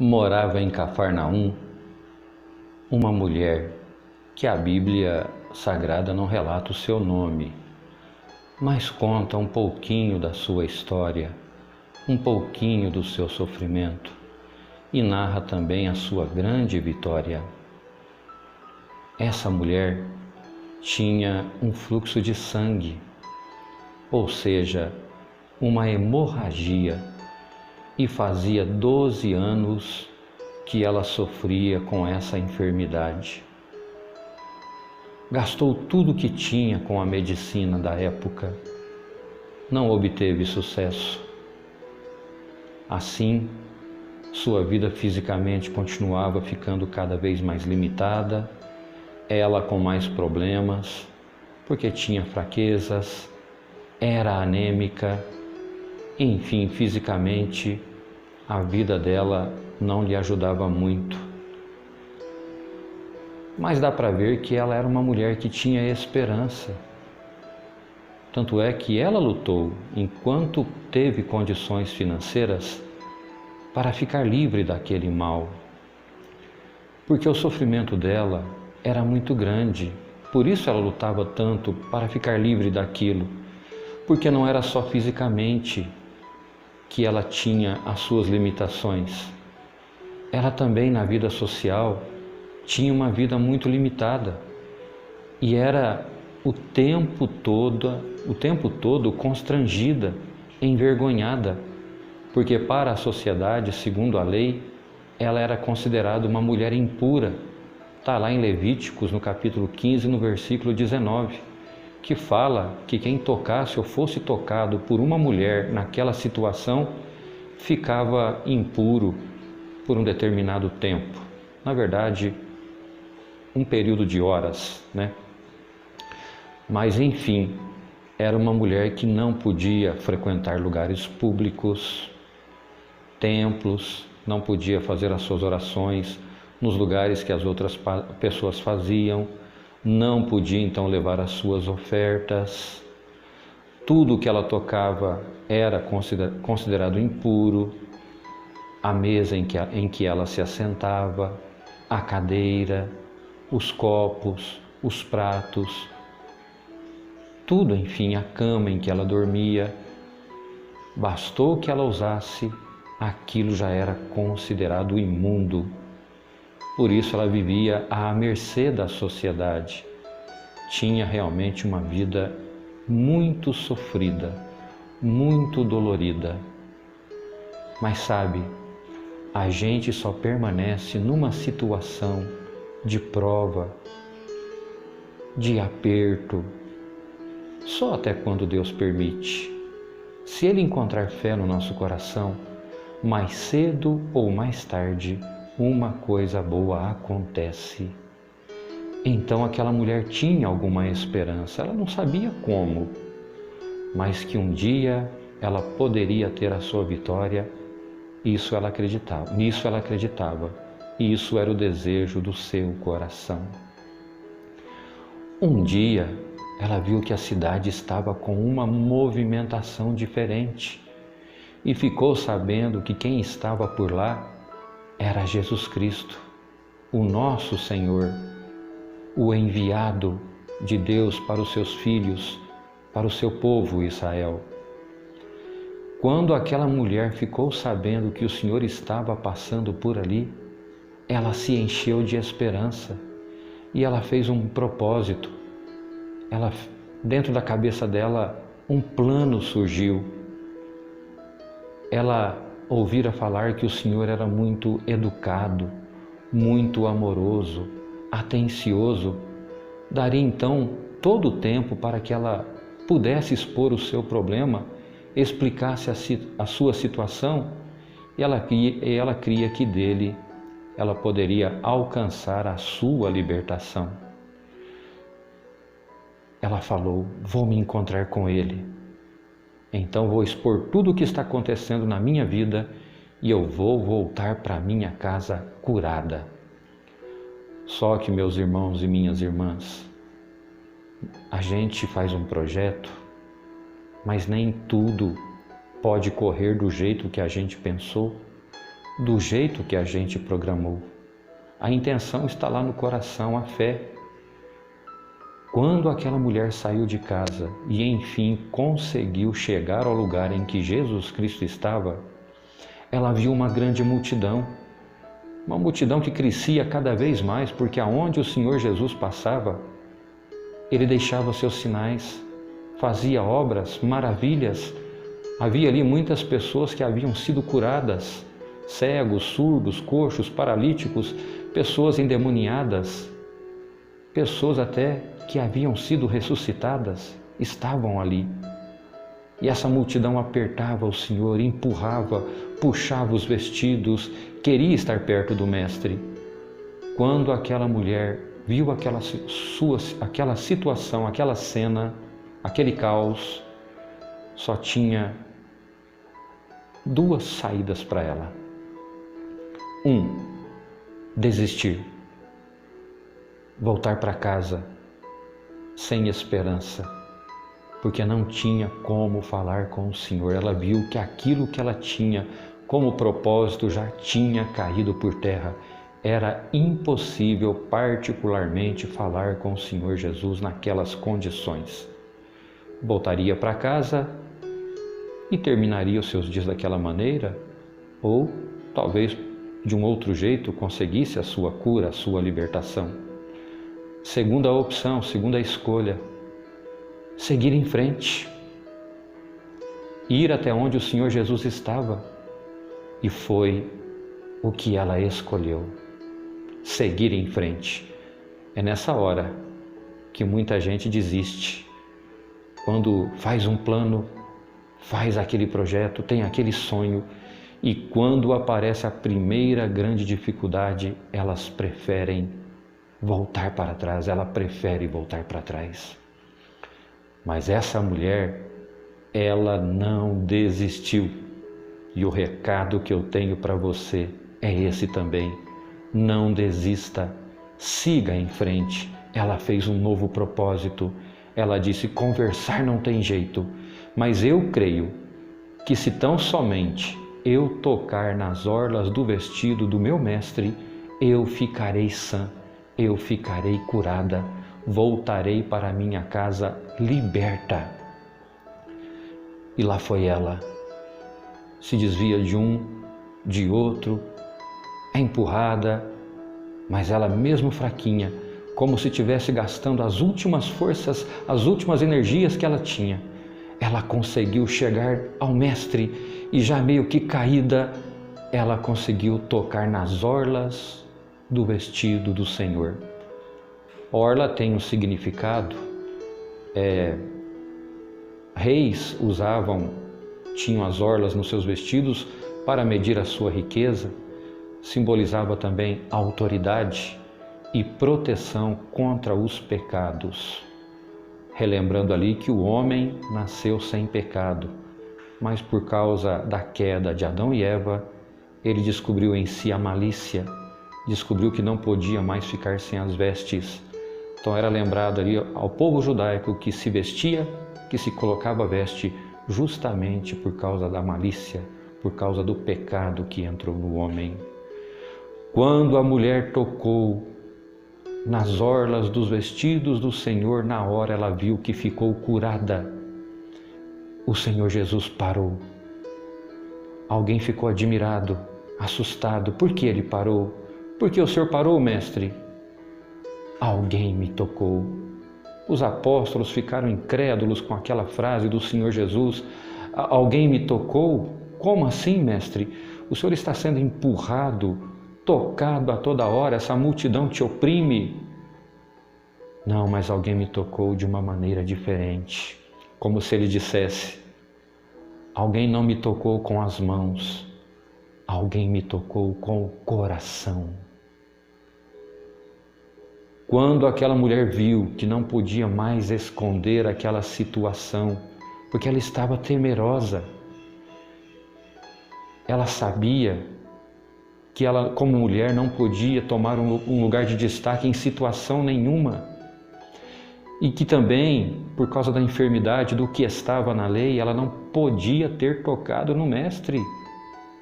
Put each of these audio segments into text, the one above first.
Morava em Cafarnaum uma mulher que a Bíblia Sagrada não relata o seu nome, mas conta um pouquinho da sua história, um pouquinho do seu sofrimento e narra também a sua grande vitória. Essa mulher tinha um fluxo de sangue, ou seja, uma hemorragia, e fazia 12 anos que ela sofria com essa enfermidade. Gastou tudo que tinha com a medicina da época, não obteve sucesso. Assim, sua vida fisicamente continuava ficando cada vez mais limitada, ela com mais problemas, porque tinha fraquezas, era anêmica, enfim, fisicamente a vida dela não lhe ajudava muito. Mas dá para ver que ela era uma mulher que tinha esperança. Tanto é que ela lutou, enquanto teve condições financeiras, para ficar livre daquele mal. Porque o sofrimento dela era muito grande, por isso ela lutava tanto para ficar livre daquilo. Porque não era só fisicamente que ela tinha as suas limitações. Ela também na vida social tinha uma vida muito limitada e era o tempo todo constrangida, envergonhada, porque para a sociedade, segundo a lei, ela era considerada uma mulher impura. Está lá em Levíticos, no capítulo 15, no versículo 19, que fala que quem tocasse ou fosse tocado por uma mulher naquela situação ficava impuro por um determinado tempo. Na verdade, um período de horas, né? Mas enfim, era uma mulher que não podia frequentar lugares públicos, templos, não podia fazer as suas orações nos lugares que as outras pessoas faziam, não podia então levar as suas ofertas. Tudo que ela tocava era considerado impuro. A mesa em que ela se assentava, a cadeira, os copos, os pratos, tudo, enfim, a cama em que ela dormia. Bastou que ela usasse, aquilo já era considerado imundo. Por isso ela vivia à mercê da sociedade. Tinha realmente uma vida muito sofrida, muito dolorida. Mas sabe, a gente só permanece numa situação de prova, de aperto, só até quando Deus permite. Se Ele encontrar fé no nosso coração, mais cedo ou mais tarde, uma coisa boa acontece. Então aquela mulher tinha alguma esperança, ela não sabia como, mas que um dia ela poderia ter a sua vitória, nisso ela acreditava, e isso era o desejo do seu coração. Um dia ela viu que a cidade estava com uma movimentação diferente e ficou sabendo que quem estava por lá era Jesus Cristo, o nosso Senhor, o enviado de Deus para os seus filhos, para o seu povo Israel. Quando aquela mulher ficou sabendo que o Senhor estava passando por ali, ela se encheu de esperança e ela fez um propósito. Dentro da cabeça dela, um plano surgiu. Ela ouvira falar que o Senhor era muito educado, muito amoroso, atencioso. Daria então todo o tempo para que ela pudesse expor o seu problema, explicasse a sua situação, e ela cria que dele ela poderia alcançar a sua libertação. Ela falou: vou me encontrar com Ele. Então vou expor tudo o que está acontecendo na minha vida e eu vou voltar para minha casa curada. Só que, meus irmãos e minhas irmãs, a gente faz um projeto, mas nem tudo pode correr do jeito que a gente pensou. do jeito que a gente programou. A intenção está lá no coração, a fé. Quando aquela mulher saiu de casa e enfim conseguiu chegar ao lugar em que Jesus Cristo estava, ela viu uma grande multidão. Uma multidão que crescia cada vez mais, porque aonde o Senhor Jesus passava, Ele deixava seus sinais, fazia obras, maravilhas. Havia ali muitas pessoas que haviam sido curadas, cegos, surdos, coxos, paralíticos, pessoas endemoniadas, pessoas até que haviam sido ressuscitadas, estavam ali. E essa multidão apertava o Senhor, empurrava, puxava os vestidos, queria estar perto do Mestre. Quando aquela mulher viu aquela situação, aquela cena, aquele caos, só tinha duas saídas para ela. Desistir, voltar para casa sem esperança, porque não tinha como falar com o Senhor. Ela viu que aquilo que ela tinha como propósito já tinha caído por terra. Era impossível particularmente falar com o Senhor Jesus naquelas condições. Voltaria para casa e terminaria os seus dias daquela maneira, ou talvez de um outro jeito conseguisse a sua cura, a sua libertação. Segunda opção, segunda escolha, seguir em frente, ir até onde o Senhor Jesus estava, e foi o que ela escolheu, seguir em frente. É nessa hora que muita gente desiste, quando faz um plano, faz aquele projeto, tem aquele sonho, e quando aparece a primeira grande dificuldade, elas preferem voltar para trás, ela prefere voltar para trás. Mas essa mulher, ela não desistiu. E o recado que eu tenho para você é esse também. Não desista, siga em frente. Ela fez um novo propósito. Ela disse: conversar não tem jeito, mas eu creio que se tão somente eu tocar nas orlas do vestido do meu mestre, eu ficarei sã, eu ficarei curada, voltarei para minha casa liberta. E lá foi ela, se desvia de um, de outro, é empurrada, mas ela mesmo fraquinha, como se estivesse gastando as últimas forças, as últimas energias que ela tinha, ela conseguiu chegar ao mestre e já meio que caída, ela conseguiu tocar nas orlas do vestido do Senhor. Orla tem um significado, reis tinham as orlas nos seus vestidos para medir a sua riqueza, simbolizava também autoridade e proteção contra os pecados. Relembrando ali que o homem nasceu sem pecado, mas por causa da queda de Adão e Eva, ele descobriu em si a malícia, descobriu que não podia mais ficar sem as vestes. Então era lembrado ali ao povo judaico que se vestia, que se colocava veste justamente por causa da malícia, por causa do pecado que entrou no homem. Quando a mulher tocou nas orlas dos vestidos do Senhor, na hora ela viu que ficou curada. O Senhor Jesus parou. Alguém ficou admirado, assustado. Por que ele parou? Por que o Senhor parou, mestre? Alguém me tocou. Os apóstolos ficaram incrédulos com aquela frase do Senhor Jesus. Alguém me tocou? Como assim, mestre? O Senhor está sendo empurrado, tocado a toda hora, essa multidão te oprime. Não, mas alguém me tocou de uma maneira diferente, como se ele dissesse: alguém não me tocou com as mãos, alguém me tocou com o coração. Quando aquela mulher viu que não podia mais esconder aquela situação, porque ela estava temerosa, ela sabia que ela, como mulher, não podia tomar um lugar de destaque em situação nenhuma. E que também, por causa da enfermidade, do que estava na lei, ela não podia ter tocado no mestre.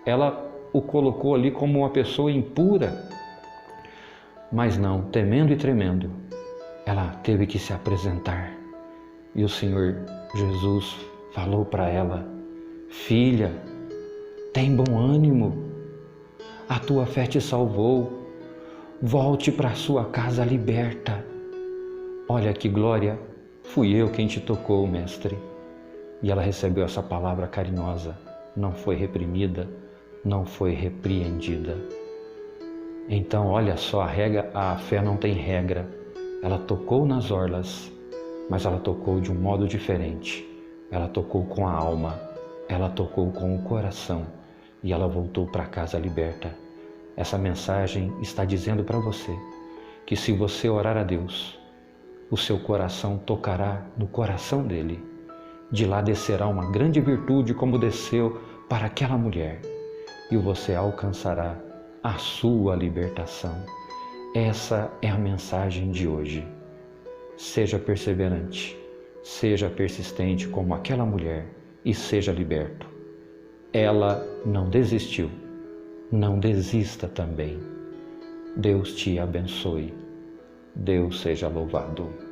Ela o colocou ali como uma pessoa impura. Mas não, temendo e tremendo, ela teve que se apresentar. E o Senhor Jesus falou para ela: filha, tem bom ânimo, a tua fé te salvou, volte para sua casa liberta. Olha que glória, fui eu quem te tocou, mestre. E ela recebeu essa palavra carinhosa, não foi reprimida, não foi repreendida. Então, olha só, a fé não tem regra. Ela tocou nas orlas, mas ela tocou de um modo diferente. Ela tocou com a alma, ela tocou com o coração e ela voltou para casa liberta. Essa mensagem está dizendo para você que se você orar a Deus, o seu coração tocará no coração dele. De lá descerá uma grande virtude como desceu para aquela mulher e você alcançará a sua libertação. Essa é a mensagem de hoje. Seja perseverante, seja persistente como aquela mulher e seja liberto. Ela não desistiu, não desista também. Deus te abençoe. Deus seja louvado.